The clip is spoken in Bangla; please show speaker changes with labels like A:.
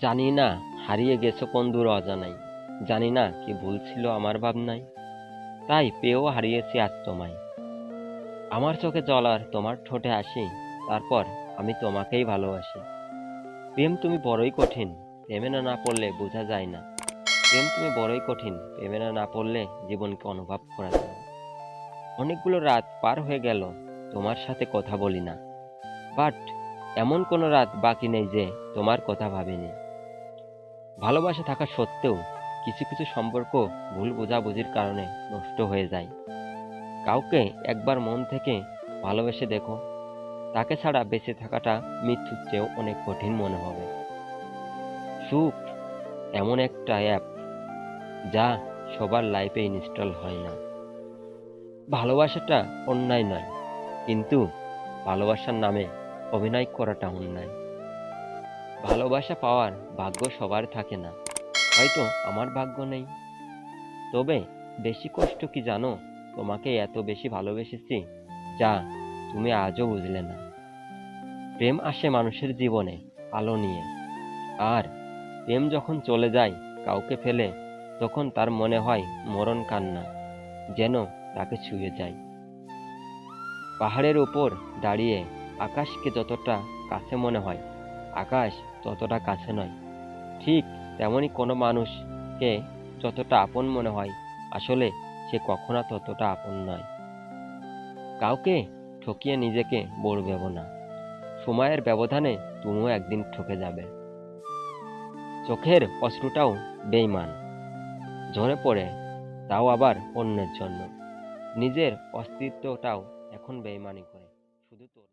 A: জানি না হারিয়ে গেছো কোন দূর অজানাই, জানি না কি ভুল ছিল আমার ভাবনায়, তাই পেয়েও হারিয়েছি আজ তোমায়। আমার চোখে জল আর তোমার ঠোঁটে হাসি, তারপর আমি তোমাকেই ভালোবাসি। প্রেম তুমি বড়ই কঠিন, প্রেমে না পড়লে বোঝা যায় না। প্রেম তুমি বড়ই কঠিন, প্রেমে না পড়লে জীবনকে অনুভব করা যায় না। অনেকগুলো রাত পার হয়ে গেল, তোমার সাথে কথা বলি না, বাট এমন কোনো রাত বাকি নেই যে তোমার কথা ভাবিনি। ভালোবাসা থাকা সত্ত্বেও কিছু কিছু সম্পর্ক ভুল বোঝাবুঝির কারণে নষ্ট হয়ে যায়। কাউকে একবার মন থেকে ভালোবেসে দেখো, তাকে ছাড়া বেঁচে থাকাটা মৃত্যুর চেয়েও অনেক কঠিন মনে হবে। সুখ এমন একটা অ্যাপ যা সবার লাইফে ইনস্টল হয় না। ভালোবাসাটা অন্যায় নয়, কিন্তু ভালোবাসার নামে অভিনয় করাটা অন্যায়। ভালোবাসা পাওয়ার ভাগ্য সবার থাকে না, হয়তো আমার ভাগ্য নেই। তবে বেশি কষ্ট কি জানো, তোমাকে এত বেশি ভালোবেসেছি যা তুমি আজও বুঝলে না। প্রেম আসে মানুষের জীবনে আলো নিয়ে, আর প্রেম যখন চলে যায় কাউকে ফেলে, তখন তার মনে হয় মরণ কান্না যেন তাকে ছুঁয়ে যায়। পাহাড়ের উপর দাঁড়িয়ে আকাশকে যতটা কাছে মনে হয়, আকাশ ততটা কাছে নয়। ঠিক তেমনি কোনো মানুষকে যতটা আপন মনে হয়, আসলে সে কখনো ততটা আপন নয়। কাউকে ঠকিয়ে নিজেকে বড় ভেবো না, সময়ের ব্যবধানে তুমিও একদিন ঠকে যাবে। চোখের অশ্রুটাও বেইমান, ঝরে পড়ে, তাও আবার অন্যের জন্য। নিজের অস্তিত্বটাও এখন বেইমানি করে, শুধু তোর।